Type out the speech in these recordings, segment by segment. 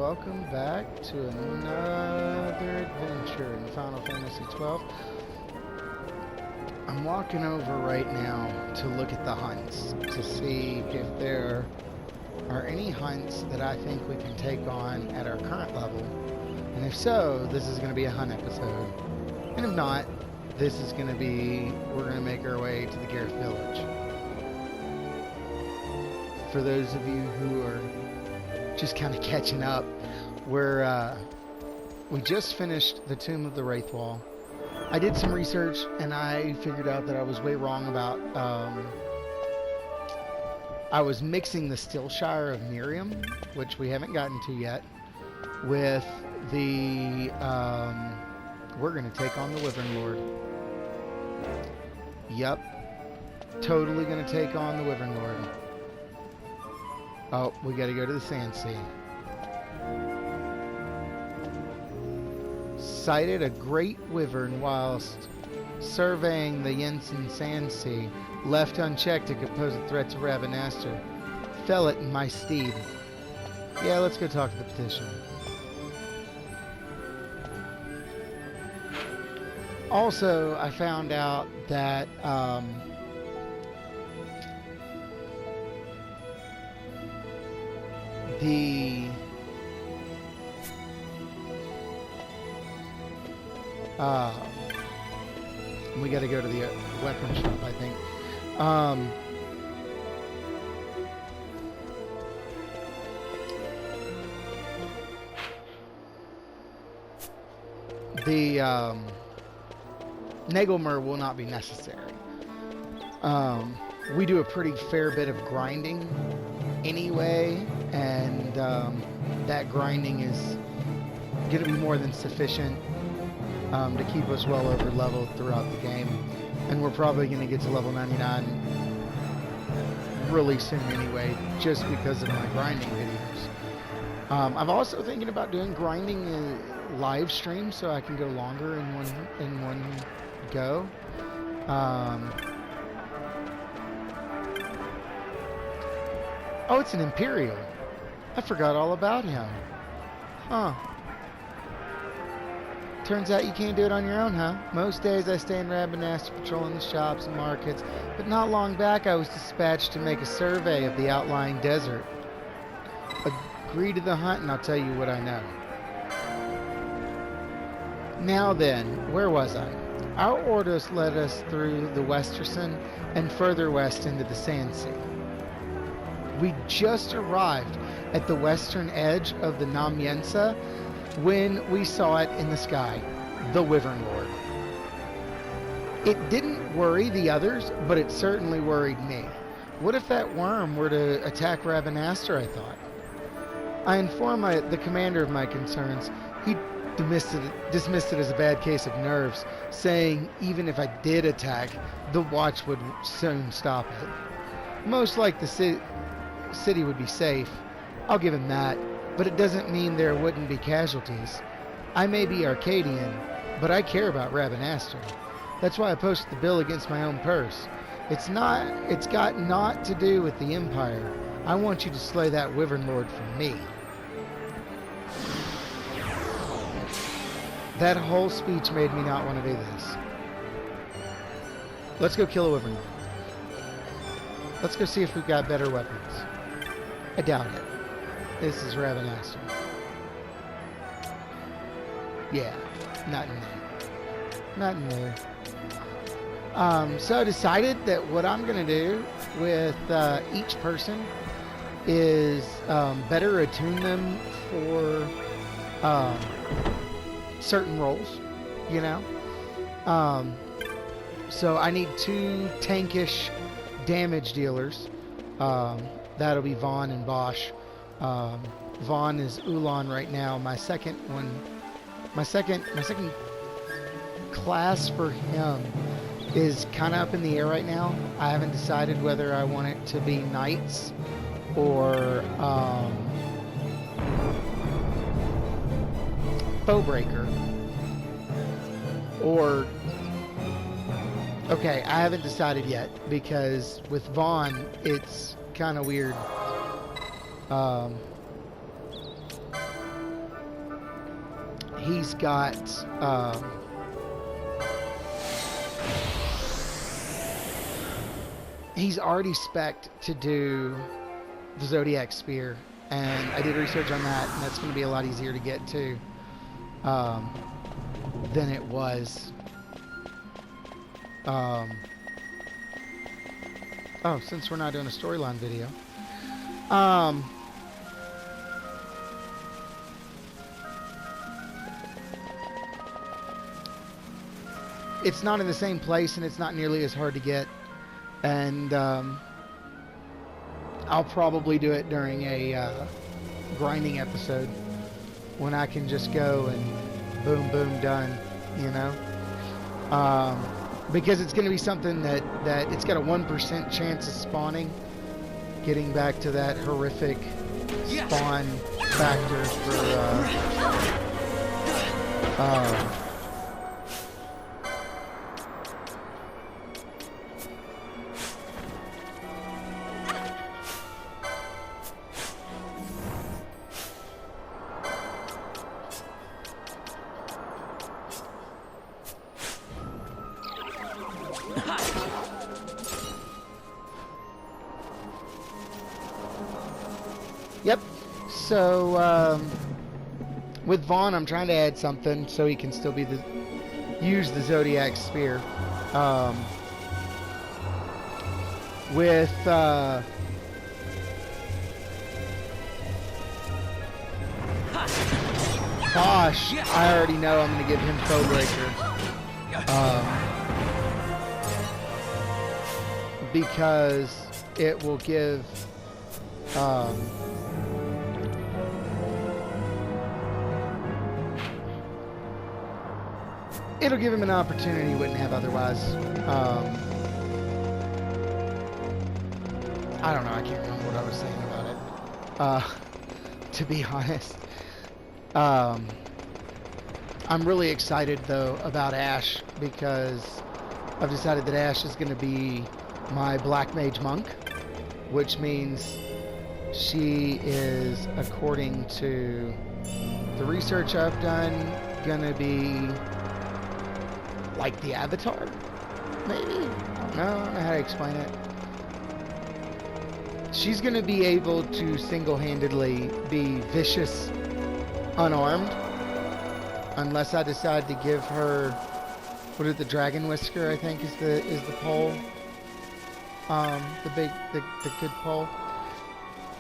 welcome back to another adventure in Final Fantasy 12. I'm walking over right now to look at the hunts to see if there are any hunts that I think we can take on at our current level. And if so, this is going to be a hunt episode. And if not, this is going to be, we're going to make our way to the Gareth Village. For those of you who are just kind of catching up, we just finished the Tomb of the Wraithwall. I did some research and I figured out that I was way wrong about, I was mixing the Stillshire of Miriam, which we haven't gotten to yet, with the, we're going to take on the Wyvern Lord. Yep, totally going to take on the Wyvern Lord. Oh, we got to go to the Sand Sea. Sighted a great wyvern whilst surveying the Yensen Sand Sea. Left unchecked to compose a threat to Ravenaster. Fell it in my steed. Yeah, let's go talk to the petitioner. Also, I found out that we got to go to the weapon shop, I think. The Nagelmer will not be necessary. We do a pretty fair bit of grinding anyway, and that grinding is going to be more than sufficient to keep us well over leveled throughout the game. And we're probably going to get to level 99 really soon anyway, just because of my grinding videos. I'm also thinking about doing grinding live stream so I can go longer in one go. Oh, it's an Imperial. I forgot all about him. Huh. Turns out you can't do it on your own, huh? Most days I stay in Ravenaster patrolling the shops and markets, but not long back I was dispatched to make a survey of the outlying desert. Agree to the hunt and I'll tell you what I know. Now then, where was I? Our orders led us through the Westerson and further west into the Sand Sea. We just arrived at the western edge of the Namyensa when we saw it in the sky, the Wyvern Lord. It didn't worry the others, but it certainly worried me. What if that worm were to attack Ravenaster, I thought. I informed the commander of my concerns. He dismissed it as a bad case of nerves, saying even if I did attack, the watch would soon stop it. Most like the city would be safe. I'll give him that. But it doesn't mean there wouldn't be casualties. I may be Arcadian, but I care about Ravenaster. That's why I posted the bill against my own purse. It's got naught to do with the Empire. I want you to slay that Wyvern Lord for me. That whole speech made me not want to do this. Let's go kill a Wyvern Lord. Let's go see if we've got better weapons. I doubt it. This is Ravenaster. Yeah, not in there. Not in there. So I decided that what I'm going to do with each person is better attune them for certain roles, you know? So I need 2 tankish damage dealers. That'll be Vaughn and Bosch. Vaughn is Ulan right now. My second class for him is kind of up in the air right now. I haven't decided whether I want it to be Knights or Bowbreaker. Or okay, I haven't decided yet because with Vaughn it's kind of weird. he's got he's already spec'd to do the Zodiac Spear, and I did research on that, and that's going to be a lot easier to get to than it was. Oh, since we're not doing a storyline video. It's not in the same place, and it's not nearly as hard to get. And I'll probably do it during a grinding episode when I can just go and boom, boom, done, you know? Because it's going to be something that it's got a 1% chance of spawning, getting back to that horrific spawn factor for Yep. So with Vaughn, I'm trying to add something so he can still be use the Zodiac Spear. With Bosch, I already know I'm going to give him Foebreaker. Because it will give it'll give him an opportunity he wouldn't have otherwise. I don't know, I can't remember what I was saying about it, to be honest. I'm really excited though about Ash, because I've decided that Ash is going to be my Black Mage Monk, which means she is, according to the research I've done, gonna be like the Avatar, maybe? I don't know how to explain it. She's gonna be able to single-handedly be vicious, unarmed, unless I decide to give her, what is the Dragon Whisker, I think is the pole. The good pole.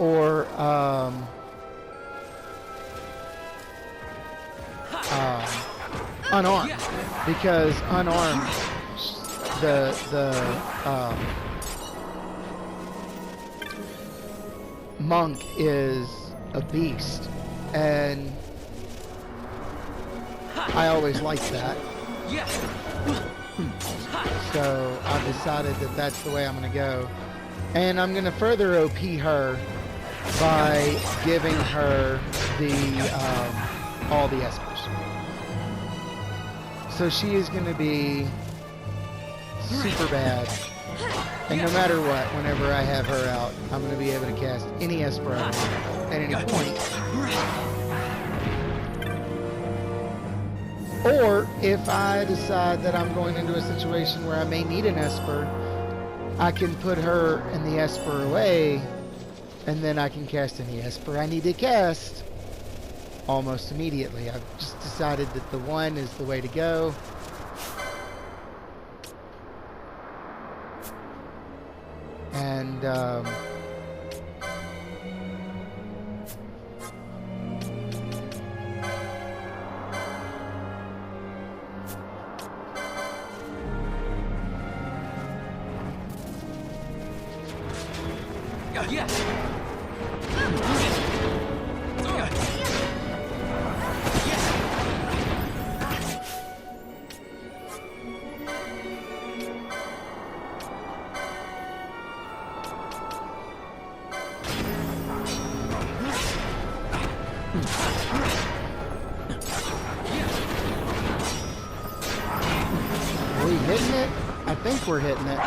Or, unarmed, because unarmed, the monk is a beast, and I always liked that. So I've decided that that's the way I'm going to go, and I'm going to further OP her by giving her the all the espers. So she is going to be super bad, and no matter what, whenever I have her out, I'm going to be able to cast any esper I want at any point. Or if I decide that I'm going into a situation where I may need an esper, I can put her and the esper away, and then I can cast any esper I need to cast almost immediately. I've just decided that the one is the way to go. And are we hitting it? I think we're hitting it.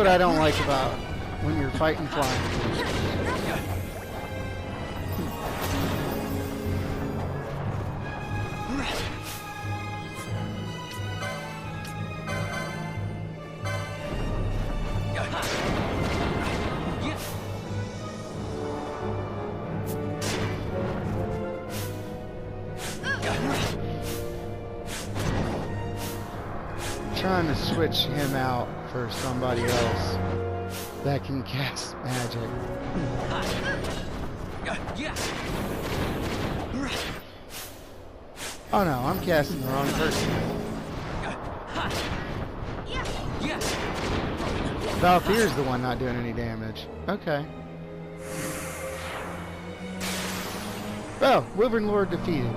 what I don't like about when you're fighting flying. Trying to switch him out for somebody else that can cast magic. Oh no, I'm casting the wrong person. Valfyr's the one not doing any damage. Okay. Oh, Wyvern Lord defeated.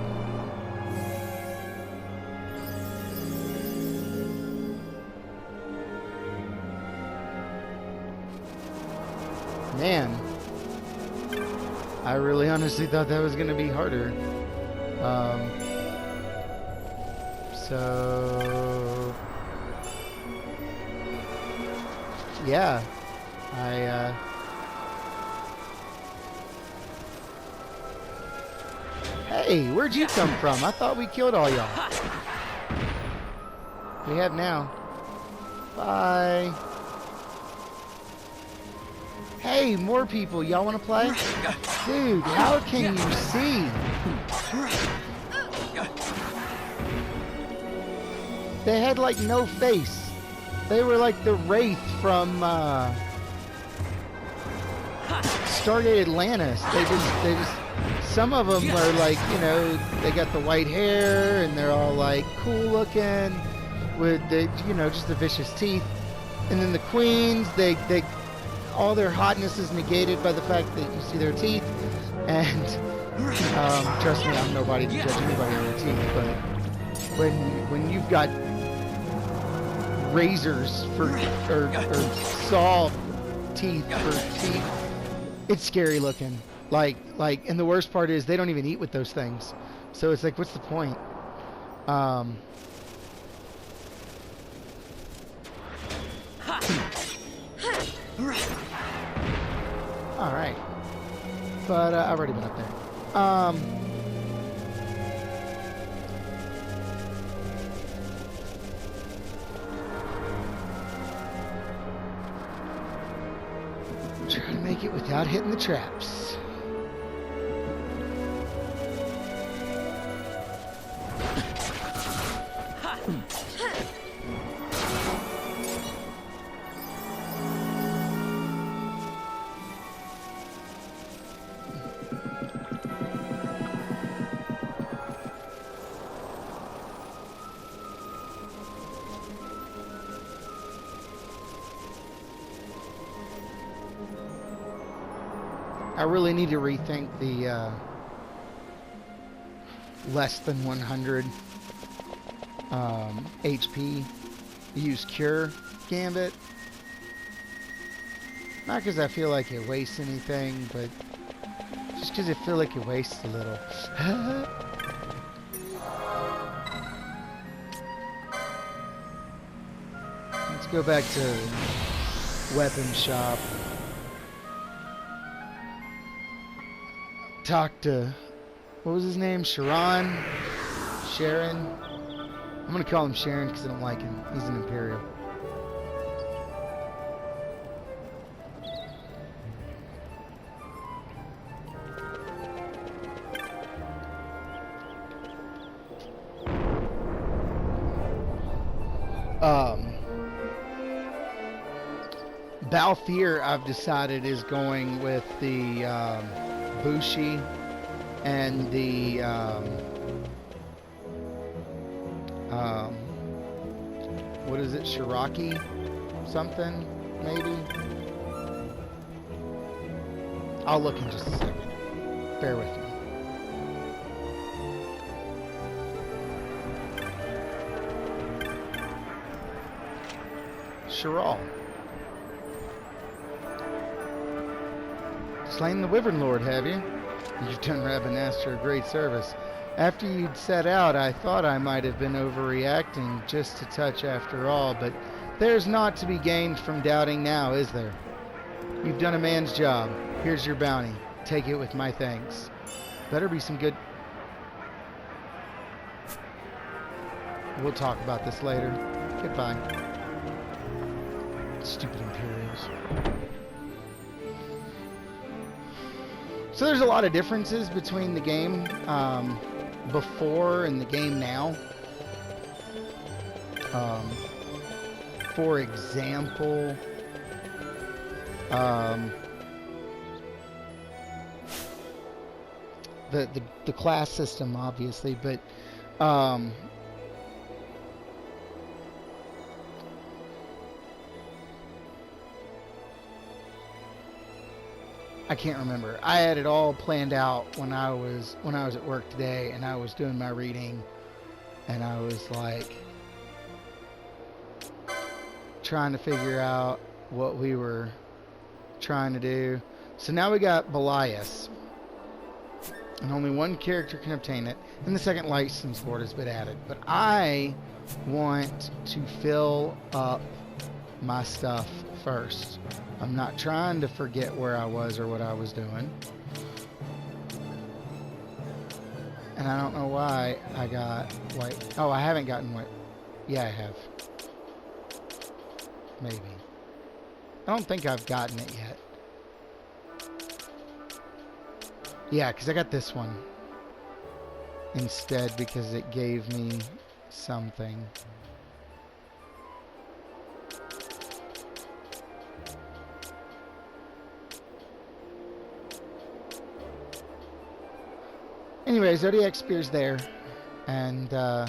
Man, I really honestly thought that was going to be harder. So yeah, Hey, where'd you come from? I thought we killed all y'all. We have now. Bye. Hey, more people. Y'all want to play? Dude, how can you see? They had like no face. They were like the Wraith from Stargate Atlantis. They just. Some of them are like, you know, they got the white hair and they're all like cool looking with the, you know, just the vicious teeth. And then the queens, they all their hotness is negated by the fact that you see their teeth. And trust me, I'm nobody to judge anybody on their teeth, but when you've got razors for or saw teeth for teeth, it's scary looking. Like, and the worst part is they don't even eat with those things. So it's like, what's the point? All right. But I've already been up there. I'm trying to make it without hitting the traps. I really need to rethink the less than 100 HP use cure gambit. Not because I feel like it wastes anything, but just because I feel like it wastes a little. Let's go back to weapon shop. Talk to, what was his name? Sharon? I'm gonna call him Sharon because I don't like him. He's an Imperial. Balthier, I've decided, is going with the Bushi and the what is it, Shiraki something, maybe? I'll look in just a second. Bear with me. Shiral. Slain the Wyvern Lord, have you? You've done Rabanastra a great service. After you'd set out, I thought I might have been overreacting just a touch after all, but There's naught to be gained from doubting now, is there? You've done a man's job. Here's your bounty. Take it with my thanks. Better be some good... We'll talk about this later. Goodbye. Stupid Imperials. So there's a lot of differences between the game before and the game now. For example, the class system, obviously, but I can't remember. I had it all planned out when I was at work today, and I was doing my reading, and I was like trying to figure out what we were trying to do. So now we got Belias, and only one character can obtain it, and the second license board has been added. But I want to fill up my stuff first. I'm not trying to forget where I was or what I was doing. And I don't know why I got white. Oh, I haven't gotten white. Yeah, I have. Maybe. I don't think I've gotten it yet. Yeah, because I got this one instead because it gave me something. Anyway, Zodiac Spear's there, and I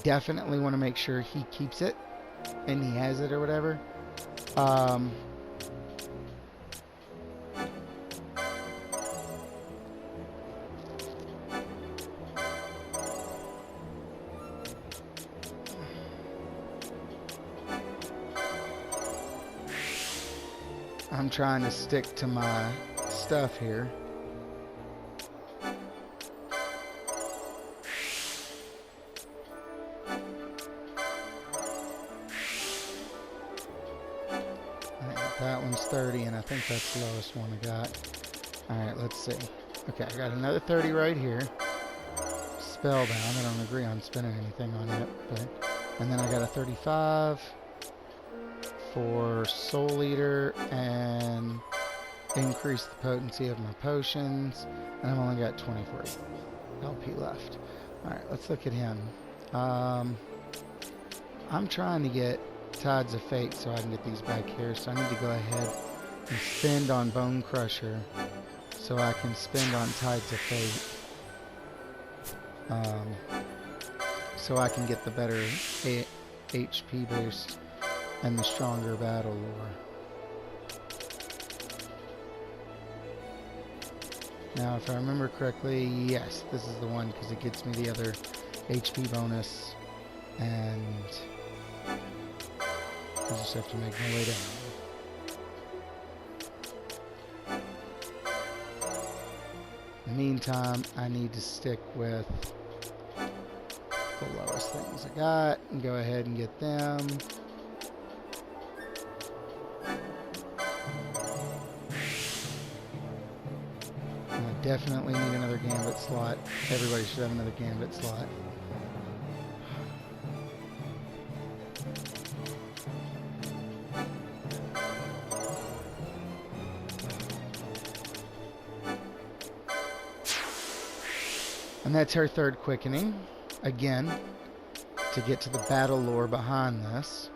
definitely want to make sure he keeps it, and he has it or whatever. I'm trying to stick to my stuff here. That one's 30, and I think that's the lowest one I got. Alright, let's see. Okay, I got another 30 right here. Spellbound. I don't agree on spending anything on it. But, and then I got a 35 for Soul Eater and increase the potency of my potions. And I've only got 24 LP left. Alright, let's look at him. I'm trying to get Tides of Fate so I can get these back here. So I need to go ahead and spend on Bone Crusher so I can spend on Tides of Fate. So I can get the better HP boost and the stronger battle lore. Now if I remember correctly, yes, this is the one because it gets me the other HP bonus, and I just have to make my way down. In the meantime, I need to stick with the lowest things I got and go ahead and get them. I definitely need another gambit slot. Everybody should have another gambit slot. And that's her third quickening, again, to get to the battle lore behind this.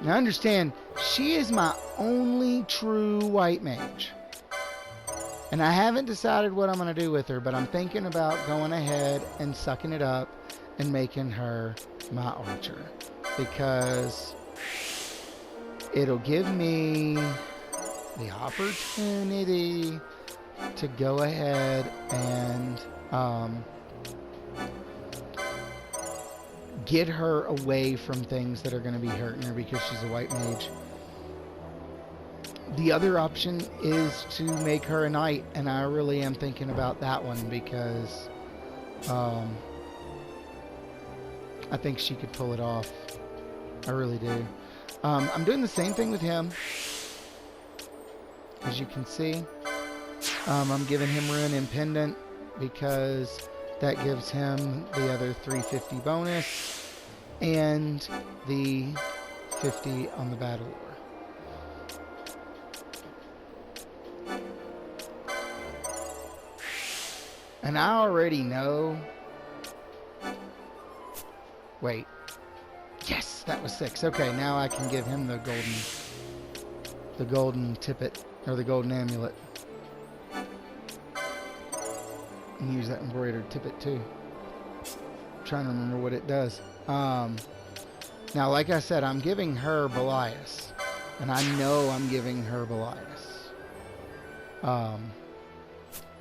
Now understand, she is my only true white mage. And I haven't decided what I'm going to do with her, but I'm thinking about going ahead and sucking it up and making her my archer. Because it'll give me the opportunity to go ahead and get her away from things that are going to be hurting her because she's a white mage. The other option is to make her a knight, and I really am thinking about that one because I think she could pull it off I really do. I'm doing the same thing with him. As you can see, I'm giving him Ruin and Pendant because that gives him the other 350 bonus and the 50 on the Battle Lore. And I already know. Wait. Yes, that was 6. Okay, now I can give him the golden tippet, or the golden amulet. And use that embroidered tippet too. I'm trying to remember what it does. Now, like I said, I'm giving her Belias. And I know I'm giving her Belias.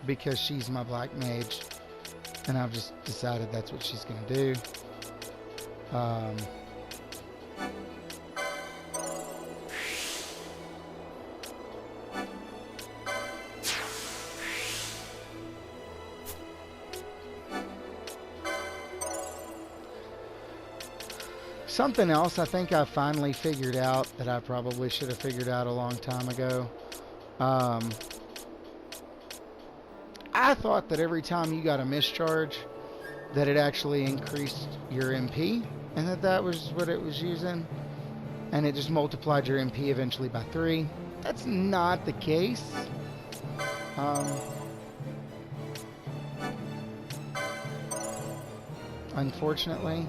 Because she's my black mage. And I've just decided that's what she's going to do. Something else I think I finally figured out that I probably should have figured out a long time ago. I thought that every time you got a mischarge that it actually increased your MP, and that was what it was using, and it just multiplied your MP eventually by 3. That's not the case. Unfortunately.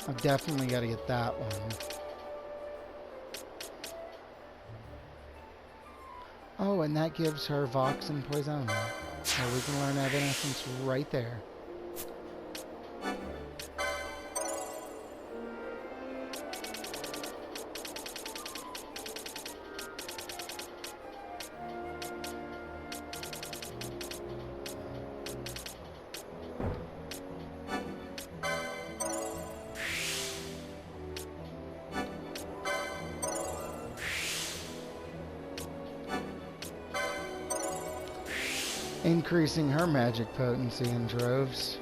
I've definitely got to get that one. Oh, and that gives her Vox and Poisonia. So we can learn Evanescence right there. Increasing her magic potency in droves.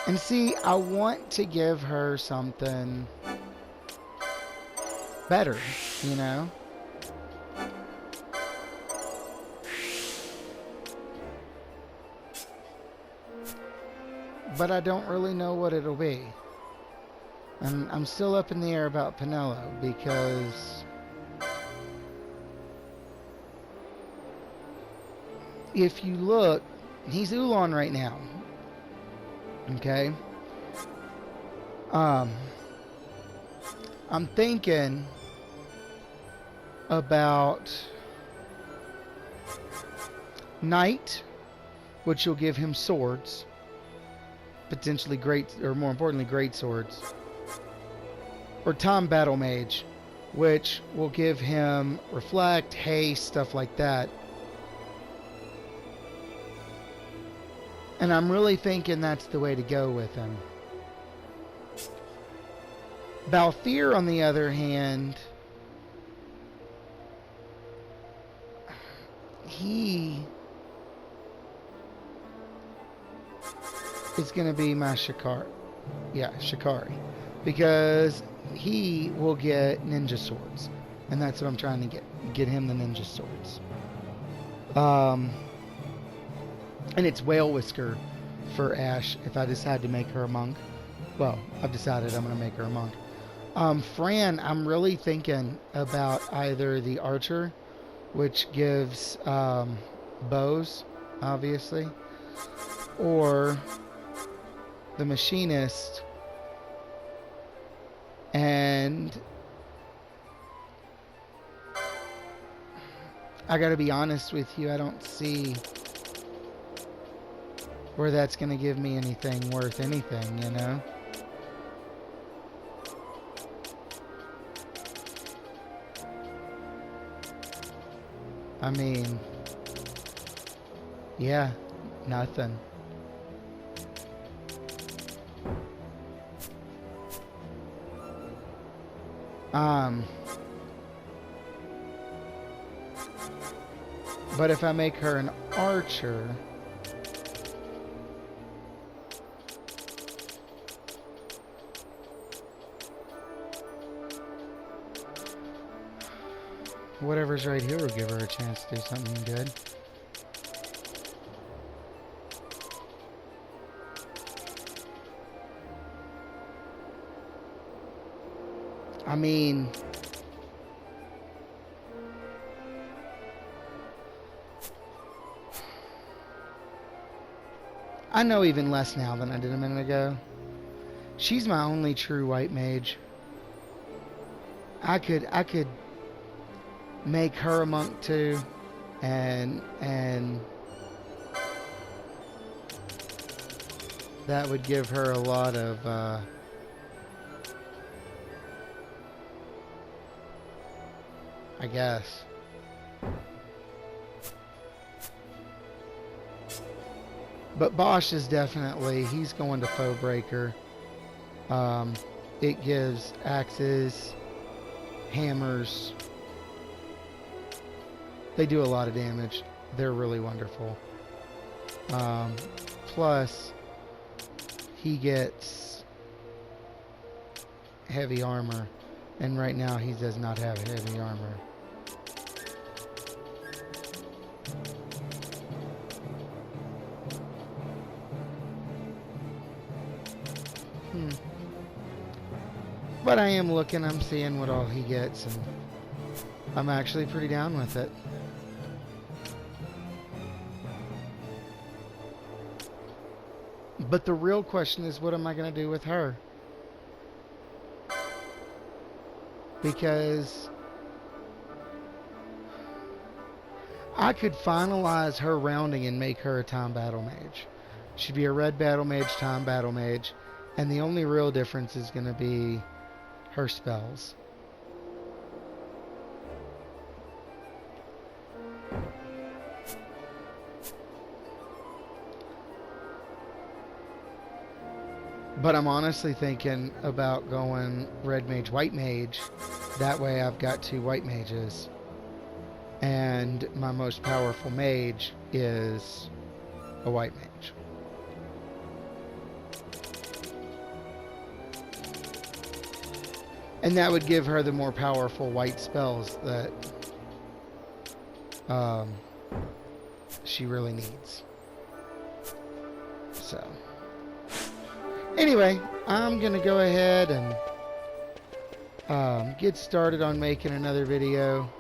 And see, I want to give her something better, you know? But I don't really know what it'll be. And I'm still up in the air about Penelo because if you look, he's Ulan right now. Okay? I'm thinking about Knight, which will give him swords. Potentially great, or more importantly, great swords. Or Tom Battle Mage, which will give him reflect, haste, stuff like that. And I'm really thinking that's the way to go with him. Balthier, on the other hand, he is going to be my Shikari. Yeah, Shikari. Because he will get ninja swords. And that's what I'm trying to get. Get him the ninja swords. And it's Whale Whisker for Ash if I decide to make her a monk. Well, I've decided I'm going to make her a monk. Fran, I'm really thinking about either the Archer, which gives bows, obviously, or the Machinist, and I gotta be honest with you, I don't see where that's gonna give me anything worth anything, you know? I mean, Yeah, nothing. But if I make her an archer, whatever's right here will give her a chance to do something good. I mean, I know even less now than I did a minute ago. She's my only true white mage. I could make her a monk too, and that would give her a lot of I guess. But Bosch is definitely, he's going to Foe Breaker. It gives axes, hammers. They do a lot of damage. They're really wonderful. Plus, he gets heavy armor. And right now he does not have heavy armor. But I am looking, I'm seeing what all he gets, and I'm actually pretty down with it. But the real question is, what am I going to do with her? Because I could finalize her rounding and make her a time battle mage. She'd be a red battle mage, time battle mage, and the only real difference is going to be her spells. But I'm honestly thinking about going red mage, white mage. That way I've got two white mages. And my most powerful mage is a white mage. And that would give her the more powerful white spells that she really needs. So, anyway, I'm going to go ahead and get started on making another video.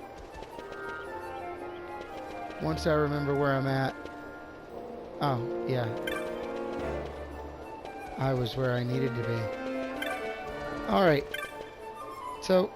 Once I remember where I'm at. Oh, yeah. I was where I needed to be. Alright. So,